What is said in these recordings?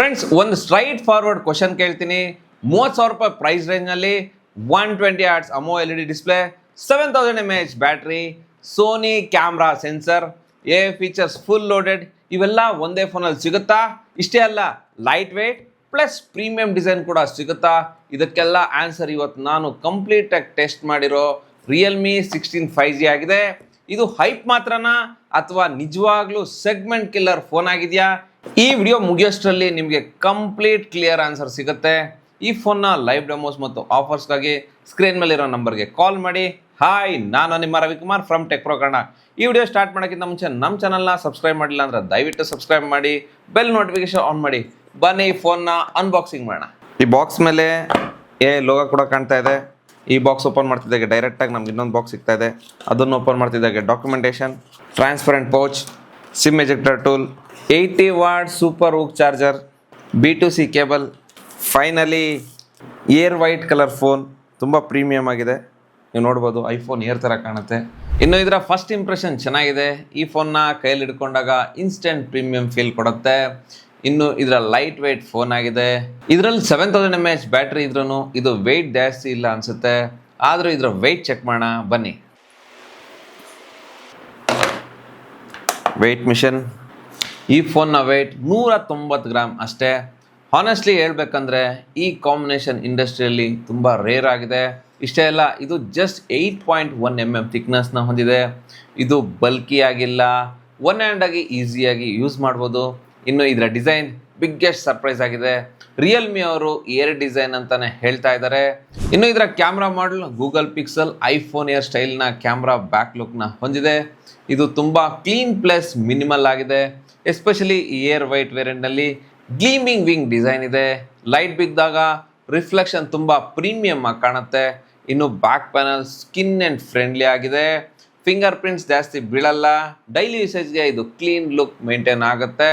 Friends, ಒಂದು straight forward question ಕೇಳ್ತೀನಿ. 30,000 ರೂಪಾಯಿ ಪ್ರೈಸ್ ರೇಂಜ್ನಲ್ಲಿ 120 Hz ಅಮೋ LED display, 7000 mAh battery, Sony camera sensor, a features full loaded, ಇವೆಲ್ಲ ಒಂದೇ ಫೋನಲ್ಲಿ ಸಿಗುತ್ತಾ? ಇಷ್ಟೇ ಅಲ್ಲ, light weight plus premium design ಕೂಡ ಸಿಗುತ್ತಾ? ಇದಕ್ಕೆಲ್ಲ ಆನ್ಸರ್ ಇವತ್ತು ನಾನು ಕಂಪ್ಲೀಟ್ ಆಗಿ ಟೆಸ್ಟ್ ಮಾಡಿರೋ ರಿಯಲ್ಮಿ 16 5G ಆಗಿದೆ. ಇದು ಹೈಪ್ ಮಾತ್ರನಾ ಅಥವಾ ನಿಜವಾಗ್ಲೂ ಸೆಗ್ಮೆಂಟ್ ಕಿಲ್ಲರ್ ಫೋನ್ ಆಗಿದೆಯಾ? ಈ ವಿಡಿಯೋ ಮುಗಿಯೋಷ್ಟರಲ್ಲಿ ನಿಮಗೆ ಕಂಪ್ಲೀಟ್ ಕ್ಲಿಯರ್ ಆನ್ಸರ್ ಸಿಗುತ್ತೆ. ಈ ಫೋನ್ನ ಲೈವ್ ಡೆಮೋಸ್ ಮತ್ತು ಆಫರ್ಸ್ಗಾಗಿ ಸ್ಕ್ರೀನ್ ಮೇಲಿರೋ ನಂಬರ್ಗೆ ಕಾಲ್ ಮಾಡಿ. ಹಾಯ್, ನಾನು ನಿಮ್ಮ Ravikumar from tech pro Kannada. ಈ ವಿಡಿಯೋ ಸ್ಟಾರ್ಟ್ ಮಾಡೋಕ್ಕಿಂತ ಮುಂಚೆ ನಮ್ಮ ಚಾನಲ್ನ ಸಬ್ಸ್ಕ್ರೈಬ್ ಮಾಡಿಲ್ಲ ಅಂದರೆ ದಯವಿಟ್ಟು ಸಬ್ಸ್ಕ್ರೈಬ್ ಮಾಡಿ, ಬೆಲ್ ನೋಟಿಫಿಕೇಶನ್ ಆನ್ ಮಾಡಿ. ಬನ್ನಿ ಫೋನ್ನ ಅನ್ಬಾಕ್ಸಿಂಗ್ ಮಾಡೋಣ. ಈ ಬಾಕ್ಸ್ ಮೇಲೆ ಲೋಗೋ ಕೂಡ ಕಾಣ್ತಾ ಇದೆ. ಈ ಬಾಕ್ಸ್ ಓಪನ್ ಮಾಡ್ತಿದ್ದಾಗೆ ಡೈರೆಕ್ಟಾಗಿ ನಮ್ಗೆ ಇನ್ನೊಂದು ಬಾಕ್ಸ್ ಸಿಗ್ತಾ ಇದೆ. ಅದನ್ನು ಓಪನ್ ಮಾಡ್ತಿದ್ದಾಗೆ documentation, transparent pouch, SIM ejector tool, 80 watt super VOOC charger, B2C cable, finally air white colour phone. ತುಂಬ ಪ್ರೀಮಿಯಮ್ ಆಗಿದೆ, ನೀವು ನೋಡ್ಬೋದು. ಐಫೋನ್ ಏರ್ ಥರ ಕಾಣುತ್ತೆ. ಇನ್ನು ಇದರ ಫಸ್ಟ್ ಇಂಪ್ರೆಷನ್ ಚೆನ್ನಾಗಿದೆ. ಈ ಫೋನ್ನ ಕೈಯಲ್ಲಿ ಹಿಡ್ಕೊಂಡಾಗ ಇನ್ಸ್ಟೆಂಟ್ ಪ್ರೀಮಿಯಂ ಫೀಲ್ ಕೊಡುತ್ತೆ. ಇನ್ನು ಇದರ ಲೈಟ್ ವೆಯ್ಟ್ ಫೋನ್ ಆಗಿದೆ. ಇದರಲ್ಲಿ 7000 mAh ಬ್ಯಾಟ್ರಿ ಇದ್ರೂ ಇದು ವೆಯ್ಟ್ ಜಾಸ್ತಿ ಇಲ್ಲ ಅನಿಸುತ್ತೆ. ಆದರೂ ಇದರ ವೆಯ್ಟ್ ಚೆಕ್ ಮಾಡೋಣ ಬನ್ನಿ. Weight machine. ಈ ಫೋನ್ನ ವೆಯ್ಟ್ 190 ಗ್ರಾಮ್ ಅಷ್ಟೇ. ಹಾನೆಸ್ಟ್ಲಿ ಹೇಳ್ಬೇಕಂದ್ರೆ ಈ ಕಾಂಬಿನೇಷನ್ ಇಂಡಸ್ಟ್ರಿಯಲ್ಲಿ ತುಂಬ ರೇರ್ ಆಗಿದೆ. ಇಷ್ಟೇ ಅಲ್ಲ, ಇದು ಜಸ್ಟ್ 8.1 mm ಥಿಕ್ನೆಸ್ನ ಹೊಂದಿದೆ. ಇದು ಬಲ್ಕಿ ಆಗಿಲ್ಲ, ಒನ್ ಹ್ಯಾಂಡ್ ಆಗಿ ಈಸಿಯಾಗಿ ಯೂಸ್ ಮಾಡ್ಬೋದು. ಇನ್ನು ಇದರ ಡಿಸೈನ್ ಬಿಗ್ಗೆಸ್ಟ್ ಸರ್ಪ್ರೈಸ್ ಆಗಿದೆ. ರಿಯಲ್ಮಿ ಅವರು ಏರ್ ಡಿಸೈನ್ ಅಂತಾನೆ ಹೇಳ್ತಾ ಇದ್ದಾರೆ. ಇನ್ನು ಇದರ camera model Google Pixel iPhone air ಸ್ಟೈಲ್ನ ಕ್ಯಾಮ್ರಾ ಬ್ಯಾಕ್ ಲುಕ್ನ ಹೊಂದಿದೆ. ಇದು ತುಂಬ ಕ್ಲೀನ್ ಪ್ಲಸ್ ಮಿನಿಮಲ್ ಆಗಿದೆ. ಎಸ್ಪೆಷಲಿ ಏರ್ ವೈಟ್ ವೇರಿಯಂಟ್ನಲ್ಲಿ ಗ್ಲೀಮಿಂಗ್ ವಿಂಗ್ ಡಿಸೈನ್ ಇದೆ. ಲೈಟ್ ಬಿದ್ದಾಗ ರಿಫ್ಲೆಕ್ಷನ್ ತುಂಬ ಪ್ರೀಮಿಯಮ್ ಆಗಿ ಕಾಣುತ್ತೆ. ಇನ್ನು back panel skin and friendly ಆಗಿದೆ. ಫಿಂಗರ್ ಪ್ರಿಂಟ್ಸ್ ಜಾಸ್ತಿ ಬೀಳಲ್ಲ. ಡೈಲಿ ಯೂಸೇಜ್ಗೆ ಇದು ಕ್ಲೀನ್ ಲುಕ್ ಮೇಂಟೈನ್ ಆಗುತ್ತೆ.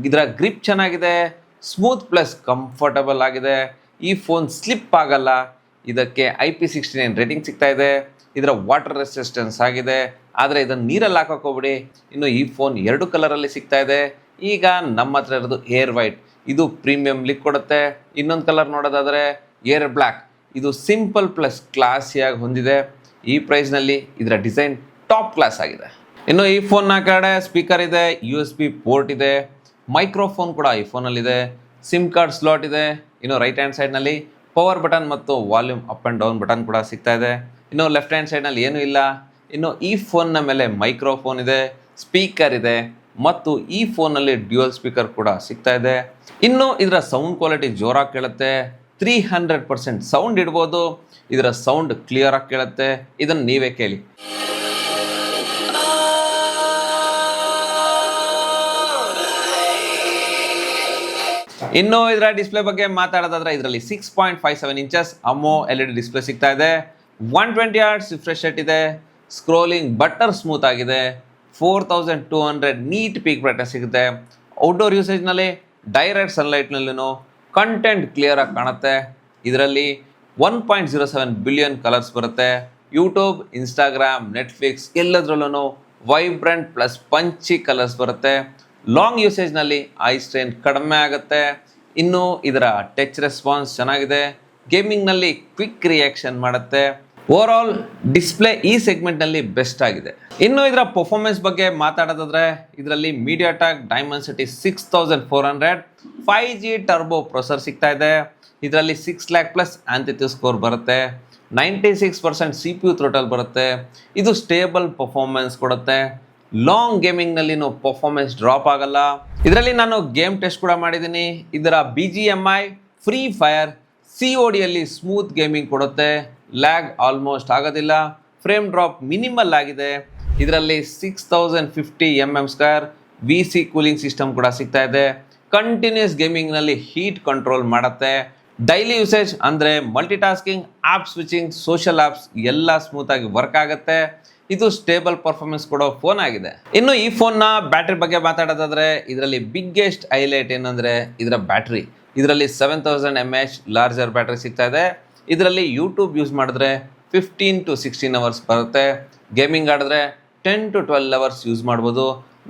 ಇದರ ಗ್ರಿಪ್ ಚೆನ್ನಾಗಿದೆ, ಸ್ಮೂತ್ ಪ್ಲಸ್ ಕಂಫರ್ಟಬಲ್ ಆಗಿದೆ. ಈ ಫೋನ್ ಸ್ಲಿಪ್ ಆಗಲ್ಲ. ಇದಕ್ಕೆ IP69 ರೇಟಿಂಗ್ ಸಿಗ್ತಾ ಇದೆ. ಇದರ ವಾಟರ್ ರೆಸಿಸ್ಟೆನ್ಸ್ ಆಗಿದೆ, ಆದರೆ ಇದನ್ನು ನೀರಲ್ಲಿ ಹಾಕೋಕೆ ಹೋಗ್ಬಿಡಿ. ಇನ್ನು ಈ ಫೋನ್ 2 ಕಲರಲ್ಲಿ ಸಿಗ್ತಾ ಇದೆ. ಈಗ ನಮ್ಮ ಹತ್ರ ಇರೋದು ಏರ್ ವೈಟ್, ಇದು ಪ್ರೀಮಿಯಂ ಲಿಕ್ ಕೊಡುತ್ತೆ. ಇನ್ನೊಂದು ಕಲರ್ ನೋಡೋದಾದರೆ ಏರ್ ಬ್ಲ್ಯಾಕ್, ಇದು ಸಿಂಪಲ್ ಪ್ಲಸ್ ಕ್ಲಾಸಿಯಾಗಿ ಹೊಂದಿದೆ. ಈ ಪ್ರೈಸ್ನಲ್ಲಿ ಇದರ ಡಿಸೈನ್ ಟಾಪ್ ಕ್ಲಾಸ್ ಆಗಿದೆ. ಇನ್ನು ಈ ಫೋನ್ನ ಕಡೆ ಸ್ಪೀಕರ್ ಇದೆ, USB ಪೋರ್ಟ್ ಇದೆ, ಮೈಕ್ರೋಫೋನ್ ಕೂಡ ಈ ಫೋನಲ್ಲಿದೆ, ಸಿಮ್ ಕಾರ್ಡ್ ಸ್ಲಾಟ್ ಇದೆ. ಇನ್ನು ರೈಟ್ ಹ್ಯಾಂಡ್ ಸೈಡ್ನಲ್ಲಿ ಪವರ್ ಬಟನ್ ಮತ್ತು volume up and down button ಕೂಡ ಸಿಗ್ತಾ ಇದೆ. ಇನ್ನು ಲೆಫ್ಟ್ ಹ್ಯಾಂಡ್ ಸೈಡ್ನಲ್ಲಿ ಏನೂ ಇಲ್ಲ. ಇನ್ನು ಈ ಫೋನ್ನ ಮೇಲೆ ಮೈಕ್ರೋಫೋನ್ ಇದೆ, ಸ್ಪೀಕರ್ ಇದೆ ಮತ್ತು ಈ ಫೋನಲ್ಲಿ ಡ್ಯುಯಲ್ ಸ್ಪೀಕರ್ ಕೂಡ ಸಿಗ್ತಾ ಇದೆ. ಇನ್ನು ಇದರ ಸೌಂಡ್ ಕ್ವಾಲಿಟಿ ಜೋರಾಗಿ ಕೇಳುತ್ತೆ. 300% ಸೌಂಡ್ ಇಡ್ಬೋದು. ಇದರ ಸೌಂಡ್ ಕ್ಲಿಯರ್ ಆಗಿ ಕೇಳುತ್ತೆ. ಇದನ್ನು ನೀವೇ ಕೇಳಿ. ಇನ್ನು ಇದರ ಡಿಸ್ಪ್ಲೇ ಬಗ್ಗೆ ಮಾತಾಡೋದಾದ್ರೆ ಇದರಲ್ಲಿ 6.57 ಇಂಚಸ್ ಅಮೋ LED ಡಿಸ್ಪ್ಲೇ ಸಿಗ್ತಾ ಇದೆ. 120 Hz ರಿಫ್ರೆಶ್ ರೇಟ್ ಇದೆ. ಸ್ಕ್ರೋಲಿಂಗ್ ಬಟರ್ ಸ್ಮೂತ್ ಆಗಿದೆ. 4200 ನೀಟ್ ಪೀಕ್ ಬ್ರೈಟ್ನೆಸ್ ಸಿಗುತ್ತೆ. ಔಟ್ಡೋರ್ ಯೂಸೇಜ್ನಲ್ಲಿ ಡೈರೆಕ್ಟ್ ಸನ್ಲೈಟ್ನಲ್ಲೂ ಕಂಟೆಂಟ್ ಕ್ಲಿಯರ್ ಆಗಿ ಕಾಣುತ್ತೆ. ಇದರಲ್ಲಿ 1.07 ಬಿಲಿಯನ್ ಕಲರ್ಸ್ ಬರುತ್ತೆ. ಯೂಟ್ಯೂಬ್, ಇನ್ಸ್ಟಾಗ್ರಾಮ್, ನೆಟ್ಫ್ಲಿಕ್ಸ್ ಎಲ್ಲದರಲ್ಲೂ ವೈಬ್ರೆಂಟ್ ಪ್ಲಸ್ ಪಂಚಿ ಕಲರ್ಸ್ ಬರುತ್ತೆ. ಲಾಂಗ್ ಯೂಸೇಜ್ನಲ್ಲಿ ಐ ಸ್ಟ್ರೈನ್ ಕಡಿಮೆ ಆಗುತ್ತೆ. ಇನ್ನು ಇದರ ಟಚ್ ರೆಸ್ಪಾನ್ಸ್ ಚೆನ್ನಾಗಿದೆ. ಗೇಮಿಂಗ್ನಲ್ಲಿ ಕ್ವಿಕ್ ರಿಯಾಕ್ಷನ್ ಮಾಡುತ್ತೆ. ಓವರ್ ಆಲ್ ಡಿಸ್ಪ್ಲೇ ಈ ಸೆಗ್ಮೆಂಟ್ನಲ್ಲಿ ಬೆಸ್ಟ್ ಆಗಿದೆ. ಇನ್ನು ಇದರ ಪರ್ಫಾರ್ಮೆನ್ಸ್ ಬಗ್ಗೆ ಮಾತಾಡೋದಾದ್ರೆ ಇದರಲ್ಲಿ MediaTek Dimensity 6400 5G turbo processor ಸಿಗ್ತಾ ಇದೆ. ಇದರಲ್ಲಿ 6 lakh ಪ್ಲಸ್ ಆಂಥಿಟ್ಯೂಡ್ ಸ್ಕೋರ್ ಬರುತ್ತೆ. 96% CPU ಥ್ರೋಟಲ್ ಬರುತ್ತೆ. ಇದು ಸ್ಟೇಬಲ್ ಪರ್ಫಾರ್ಮೆನ್ಸ್ ಕೊಡುತ್ತೆ. ಲಾಂಗ್ ಗೇಮಿಂಗ್ನಲ್ಲಿನೂ ಪರ್ಫಾರ್ಮೆನ್ಸ್ ಡ್ರಾಪ್ ಆಗಲ್ಲ. ಇದರಲ್ಲಿ ನಾನು ಗೇಮ್ ಟೆಸ್ಟ್ ಕೂಡ ಮಾಡಿದ್ದೀನಿ. ಇದರ BGMI, ಫ್ರೀ ಫೈರ್, CODಯಲ್ಲಿ ಸ್ಮೂತ್ ಗೇಮಿಂಗ್ ಕೊಡುತ್ತೆ. ಲ್ಯಾಗ್ ಆಲ್ಮೋಸ್ಟ್ ಆಗೋದಿಲ್ಲ. ಫ್ರೇಮ್ ಡ್ರಾಪ್ ಮಿನಿಮಲ್ ಆಗಿದೆ. ಇದರಲ್ಲಿ 6050 mm² VC ಕೂಲಿಂಗ್ ಸಿಸ್ಟಮ್ ಕೂಡ ಸಿಗ್ತಾ ಇದೆ. ಕಂಟಿನ್ಯೂಸ್ ಗೇಮಿಂಗ್ನಲ್ಲಿ ಹೀಟ್ ಕಂಟ್ರೋಲ್ ಮಾಡುತ್ತೆ. ಡೈಲಿ ಯೂಸೇಜ್ ಅಂದರೆ multitasking, app switching, social apps ಎಲ್ಲ ಸ್ಮೂತಾಗಿ ವರ್ಕ್ ಆಗುತ್ತೆ. ಇದು ಸ್ಟೇಬಲ್ ಪರ್ಫಾರ್ಮೆನ್ಸ್ ಕೊಡೋ ಫೋನ್ ಆಗಿದೆ. ಇನ್ನು ಈ ಫೋನ್ನ ಬ್ಯಾಟ್ರಿ ಬಗ್ಗೆ ಮಾತಾಡೋದಾದ್ರೆ ಇದರಲ್ಲಿ ಬಿಗ್ಗೆಸ್ಟ್ ಹೈಲೈಟ್ ಏನಂದರೆ ಇದರ ಬ್ಯಾಟ್ರಿ. ಇದರಲ್ಲಿ 7000 mAh ಲಾರ್ಜರ್ ಬ್ಯಾಟ್ರಿ ಸಿಗ್ತಾ ಇದೆ. ಇದರಲ್ಲಿ ಯೂಟ್ಯೂಬ್ ಯೂಸ್ ಮಾಡಿದ್ರೆ 15 to 16 ಅವರ್ಸ್ ಬರುತ್ತೆ. ಗೇಮಿಂಗ್ ಆಡಿದ್ರೆ 10 to 12 ಅವರ್ಸ್ ಯೂಸ್ ಮಾಡ್ಬೋದು.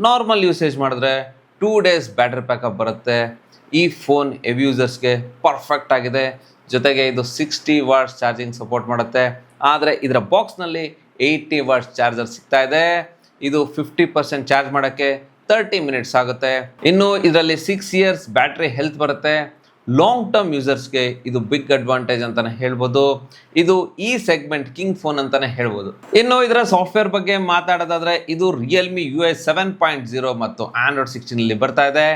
ನಾರ್ಮಲ್ ಯೂಸೇಜ್ ಮಾಡಿದ್ರೆ 2 days ಬ್ಯಾಟ್ರಿ ಬ್ಯಾಕಪ್ ಬರುತ್ತೆ. ಈ ಫೋನ್ ಹೆವಿ ಯೂಸರ್ಸ್ಗೆ ಪರ್ಫೆಕ್ಟ್ ಆಗಿದೆ. ಜೊತೆಗೆ ಇದು 60 ವಾಟ್ಸ್ ಚಾರ್ಜಿಂಗ್ ಸಪೋರ್ಟ್ ಮಾಡುತ್ತೆ. ಆದರೆ ಇದರ ಬಾಕ್ಸ್ನಲ್ಲಿ 80 ವಾಟ್ಸ್ ಚಾರ್ಜರ್ ಸಿಗ್ತಾ ಇದೆ. ಇದು 50% ಚಾರ್ಜ್ ಮಾಡೋಕ್ಕೆ 30 ಮಿನಿಟ್ಸ್ ಆಗುತ್ತೆ. ಇನ್ನು ಇದರಲ್ಲಿ 6 ಇಯರ್ಸ್ ಬ್ಯಾಟ್ರಿ ಹೆಲ್ತ್ ಬರುತ್ತೆ. ಲಾಂಗ್ ಟರ್ಮ್ ಯೂಸರ್ಸ್ಗೆ ಇದು ಬಿಗ್ ಅಡ್ವಾಂಟೇಜ್ ಅಂತಾನೆ ಹೇಳ್ಬೋದು. ಇದು ಈ ಸೆಗ್ಮೆಂಟ್ ಕಿಂಗ್ ಫೋನ್ ಅಂತಾನೆ ಹೇಳ್ಬೋದು. ಇನ್ನು ಇದರ ಸಾಫ್ಟ್ವೇರ್ ಬಗ್ಗೆ ಮಾತಾಡೋದಾದ್ರೆ ಇದು ರಿಯಲ್ಮಿ UI 7.0 ಮತ್ತು ಆಂಡ್ರಾಯ್ಡ್ 16 ಬರ್ತಾ ಇದೆ.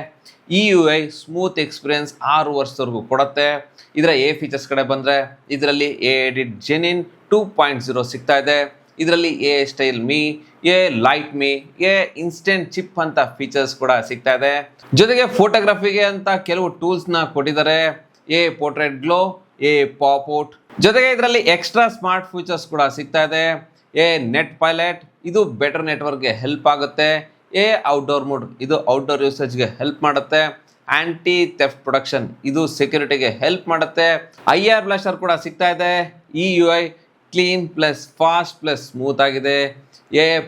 ಈ UI ಸ್ಮೂತ್ ಎಕ್ಸ್ಪೀರಿಯನ್ಸ್ 6 ವರ್ಷದವರೆಗೂ ಕೊಡುತ್ತೆ. ಇದರ ಫೀಚರ್ಸ್ ಕಡೆ ಬಂದರೆ ಇದರಲ್ಲಿ ಎಡಿಟ್ ಜೆನಿನ್ 2.0 ಸಿಗ್ತಾ ಇದೆ. ಇದರಲ್ಲಿ style me, light me, instant chip ಅಂತ ಫೀಚರ್ಸ್ ಕೂಡ ಸಿಗ್ತಾ ಇದೆ. ಜೊತೆಗೆ ಫೋಟೋಗ್ರಫಿಗೆ ಅಂತ ಕೆಲವು ಟೂಲ್ಸ್ನ ಕೊಟ್ಟಿದ್ದಾರೆ. Portrait glow, pop out. ಜೊತೆಗೆ ಇದರಲ್ಲಿ ಎಕ್ಸ್ಟ್ರಾ ಸ್ಮಾರ್ಟ್ ಫೀಚರ್ಸ್ ಕೂಡ ಸಿಗ್ತಾ ಇದೆ. ನೆಟ್ ಪೈಲಟ್, ಇದು ಬೆಟರ್ ನೆಟ್ವರ್ಕ್ಗೆ ಹೆಲ್ಪ್ ಆಗುತ್ತೆ. ಔಟ್ಡೋರ್ ಮೋಡ್, ಇದು ಔಟ್ಡೋರ್ ಯೂಸೇಜ್ಗೆ ಹೆಲ್ಪ್ ಮಾಡುತ್ತೆ. ಆಂಟಿ ಥೆಫ್ಟ್ ಪ್ರೊಟೆಕ್ಷನ್, ಇದು ಸೆಕ್ಯೂರಿಟಿಗೆ ಹೆಲ್ಪ್ ಮಾಡುತ್ತೆ. IR ಬ್ಲಾಸ್ಟರ್ ಕೂಡ ಸಿಗ್ತಾ ಇದೆ. ಈ UI clean plus fast plus smooth ಆಗಿದೆ.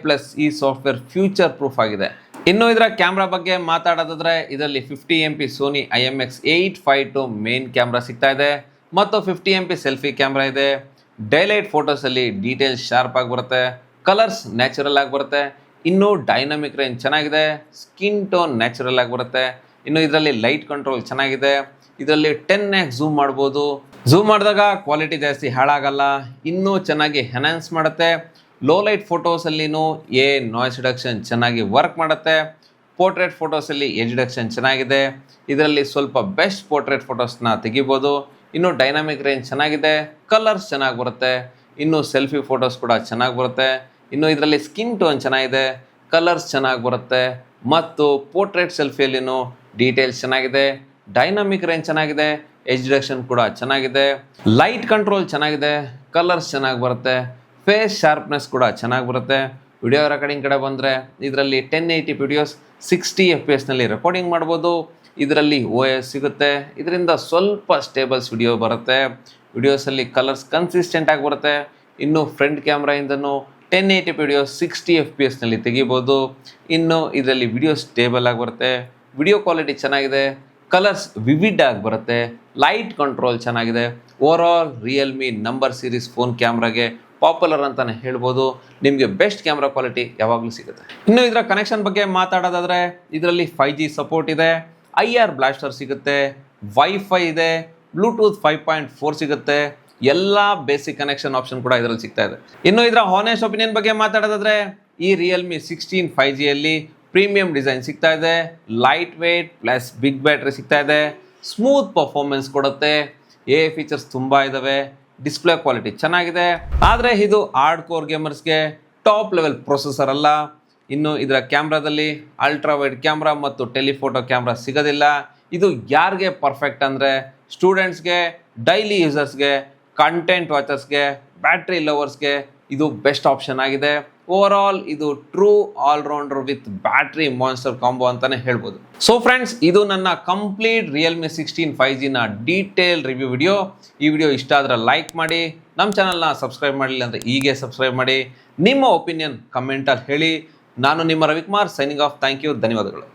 ಪ್ಲಸ್ ಈ ಸಾಫ್ಟ್ವೇರ್ ಫ್ಯೂಚರ್ ಪ್ರೂಫ್ ಆಗಿದೆ. ಇನ್ನು ಇದರ ಕ್ಯಾಮ್ರಾ ಬಗ್ಗೆ ಮಾತಾಡೋದಾದ್ರೆ ಇದರಲ್ಲಿ 50 MP Sony IMX852 main camera ಸಿಗ್ತಾ ಇದೆ ಮತ್ತು 50 MP ಸೆಲ್ಫಿ ಕ್ಯಾಮ್ರಾ ಇದೆ. ಡೈಲೈಟ್ ಫೋಟೋಸಲ್ಲಿ ಡೀಟೇಲ್ಸ್ ಶಾರ್ಪ್ ಆಗಿ ಬರುತ್ತೆ, ಕಲರ್ಸ್ ನ್ಯಾಚುರಲ್ ಆಗಿ ಬರುತ್ತೆ. ಇನ್ನು ಡೈನಾಮಿಕ್ ರೇಂಜ್ ಚೆನ್ನಾಗಿದೆ, ಸ್ಕಿನ್ ಟೋನ್ ನ್ಯಾಚುರಲ್ ಆಗಿ ಬರುತ್ತೆ. ಇನ್ನು ಇದರಲ್ಲಿ ಲೈಟ್ ಕಂಟ್ರೋಲ್ ಚೆನ್ನಾಗಿದೆ. ಇದರಲ್ಲಿ 10x ಝೂಮ್ ಮಾಡ್ಬೋದು. ಝೂಮ್ ಮಾಡಿದಾಗ ಕ್ವಾಲಿಟಿ ಜಾಸ್ತಿ ಹಾಳಾಗಲ್ಲ, ಇನ್ನೂ ಚೆನ್ನಾಗಿ ಎನ್ಹಾನ್ಸ್ ಮಾಡುತ್ತೆ. ಲೋ ಲೈಟ್ ಫೋಟೋಸಲ್ಲಿನೂ ನಾಯ್ಸ್ ರಿಡಕ್ಷನ್ ಚೆನ್ನಾಗಿ ವರ್ಕ್ ಮಾಡುತ್ತೆ. ಪೋರ್ಟ್ರೇಟ್ ಫೋಟೋಸಲ್ಲಿ ಎಜ್ ರಿಡಕ್ಷನ್ ಚೆನ್ನಾಗಿದೆ. ಇದರಲ್ಲಿ ಸ್ವಲ್ಪ ಬೆಸ್ಟ್ ಪೋರ್ಟ್ರೇಟ್ ಫೋಟೋಸ್ನ ತೆಗಿಬೋದು. ಇನ್ನು ಡೈನಾಮಿಕ್ ರೇಂಜ್ ಚೆನ್ನಾಗಿದೆ, ಕಲರ್ಸ್ ಚೆನ್ನಾಗಿ ಬರುತ್ತೆ. ಇನ್ನು ಸೆಲ್ಫಿ ಫೋಟೋಸ್ ಕೂಡ ಚೆನ್ನಾಗಿ ಬರುತ್ತೆ. ಇನ್ನು ಇದರಲ್ಲಿ ಸ್ಕಿನ್ ಟೋನ್ ಚೆನ್ನಾಗಿದೆ, ಕಲರ್ಸ್ ಚೆನ್ನಾಗಿ ಬರುತ್ತೆ ಮತ್ತು ಪೋರ್ಟ್ರೇಟ್ ಸೆಲ್ಫಿಯಲ್ಲಿನೂ ಡೀಟೇಲ್ಸ್ ಚೆನ್ನಾಗಿದೆ. ಡೈನಾಮಿಕ್ ರೇಂಜ್ ಚೆನ್ನಾಗಿದೆ, ಎಜ್ ರಿಡಕ್ಷನ್ ಕೂಡ ಚೆನ್ನಾಗಿದೆ, ಲೈಟ್ ಕಂಟ್ರೋಲ್ ಚೆನ್ನಾಗಿದೆ, ಕಲರ್ಸ್ ಚೆನ್ನಾಗಿ ಬರುತ್ತೆ, ಫೇಸ್ ಶಾರ್ಪ್ನೆಸ್ ಕೂಡ ಚೆನ್ನಾಗಿ ಬರುತ್ತೆ. ವಿಡಿಯೋ ರೆಕಾರ್ಡಿಂಗ್ ಕಡೆ ಬಂದರೆ ಇದರಲ್ಲಿ 1080 ವಿಡಿಯೋಸ್ 60 FPS ರೆಕಾರ್ಡಿಂಗ್ ಮಾಡ್ಬೋದು. ಇದರಲ್ಲಿ OS ಸಿಗುತ್ತೆ. ಇದರಿಂದ ಸ್ವಲ್ಪ ಸ್ಟೇಬಲ್ಸ್ ವಿಡಿಯೋ ಬರುತ್ತೆ. ವಿಡಿಯೋಸಲ್ಲಿ ಕಲರ್ಸ್ ಕನ್ಸಿಸ್ಟೆಂಟ್ ಆಗಿ ಬರುತ್ತೆ. ಇನ್ನು ಫ್ರಂಟ್ ಕ್ಯಾಮ್ರಾಯಿಂದನೂ 1080 ವಿಡಿಯೋಸ್ 60 FPS ತೆಗಿಬೋದು. ಇನ್ನು ಇದರಲ್ಲಿ ವಿಡಿಯೋ ಸ್ಟೇಬಲ್ ಆಗಿ ಬರುತ್ತೆ. ವಿಡಿಯೋ ಕ್ವಾಲಿಟಿ ಚೆನ್ನಾಗಿದೆ, ಕಲರ್ಸ್ ವಿವಿಡ್ ಆಗಿ ಬರುತ್ತೆ, ಲೈಟ್ ಕಂಟ್ರೋಲ್ ಚೆನ್ನಾಗಿದೆ. Over all Realme number series phone ಕ್ಯಾಮ್ರಾಗೆ ಪಾಪ್ಯುಲರ್ ಅಂತಾನೆ ಹೇಳ್ಬೋದು. ನಿಮಗೆ ಬೆಸ್ಟ್ ಕ್ಯಾಮ್ರಾ ಕ್ವಾಲಿಟಿ ಯಾವಾಗಲೂ ಸಿಗುತ್ತೆ. ಇನ್ನು ಇದರ ಕನೆಕ್ಷನ್ ಬಗ್ಗೆ ಮಾತಾಡೋದಾದರೆ ಇದರಲ್ಲಿ 5G ಸಪೋರ್ಟ್ ಇದೆ, IR ಬ್ಲಾಸ್ಟರ್ ಸಿಗುತ್ತೆ, ವೈಫೈ ಇದೆ, ಬ್ಲೂಟೂತ್ 5.4 ಸಿಗುತ್ತೆ. ಎಲ್ಲ ಬೇಸಿಕ್ ಕನೆಕ್ಷನ್ ಆಪ್ಷನ್ ಕೂಡ ಇದರಲ್ಲಿ ಸಿಗ್ತಾ ಇದೆ. ಇನ್ನು ಇದರ ಹಾನೆಸ್ಟ್ ಒಪಿನಿಯನ್ ಬಗ್ಗೆ ಮಾತಾಡೋದಾದರೆ ಈ ರಿಯಲ್ಮಿ 16 5Gಯಲ್ಲಿ ಪ್ರೀಮಿಯಂ ಡಿಸೈನ್ ಸಿಗ್ತಾ ಇದೆ, light weight plus big battery ಸಿಗ್ತಾ ಇದೆ, ಸ್ಮೂತ್ ಪರ್ಫಾರ್ಮೆನ್ಸ್ ಕೊಡುತ್ತೆ, ಫೀಚರ್ಸ್ ತುಂಬ ಇದ್ದಾವೆ, ಡಿಸ್ಪ್ಲೇ ಕ್ವಾಲಿಟಿ ಚೆನ್ನಾಗಿದೆ. ಆದರೆ ಇದು ಹಾರ್ಡ್ ಕೋರ್ ಗೇಮರ್ಸ್ಗೆ ಟಾಪ್ ಲೆವೆಲ್ ಪ್ರೊಸೆಸರ್ ಅಲ್ಲ. ಇನ್ನು ಇದರ ಕ್ಯಾಮ್ರಾದಲ್ಲಿ ಅಲ್ಟ್ರಾ ವೈಡ್ ಕ್ಯಾಮ್ರಾ ಮತ್ತು ಟೆಲಿಫೋಟೋ ಕ್ಯಾಮ್ರಾ ಸಿಗೋದಿಲ್ಲ. ಇದು ಯಾರಿಗೆ ಪರ್ಫೆಕ್ಟ್ ಅಂದರೆ ಸ್ಟೂಡೆಂಟ್ಸ್ಗೆ, ಡೈಲಿ ಯೂಸರ್ಸ್ಗೆ, ಕಂಟೆಂಟ್ ವಾಚರ್ಸ್ಗೆ, ಬ್ಯಾಟ್ರಿ ಲವರ್ಸ್ಗೆ ಇದು ಬೆಸ್ಟ್ ಆಪ್ಷನ್ ಆಗಿದೆ. ಓವರ್ ಆಲ್ ಇದು true allrounder with battery monster combo ಅಂತಾನೆ ಹೇಳ್ಬೋದು. ಸೊ ಫ್ರೆಂಡ್ಸ್, ಇದು ನನ್ನ ಕಂಪ್ಲೀಟ್ ರಿಯಲ್ಮಿ 16 5Gನ ಡೀಟೇಲ್ ರಿವ್ಯೂ ವಿಡಿಯೋ. ಈ ವಿಡಿಯೋ ಇಷ್ಟ ಆದರೆ ಲೈಕ್ ಮಾಡಿ, ನಮ್ಮ ಚಾನಲ್ನ ಸಬ್ಸ್ಕ್ರೈಬ್ ಮಾಡಲಿಲ್ಲ ಅಂದರೆ ಹೀಗೆ ಸಬ್ಸ್ಕ್ರೈಬ್ ಮಾಡಿ. ನಿಮ್ಮ ಒಪಿನಿಯನ್ ಕಮೆಂಟಲ್ಲಿ ಹೇಳಿ. ನಾನು ನಿಮ್ಮ Ravikumar, signing off. Thank you, ಧನ್ಯವಾದಗಳು.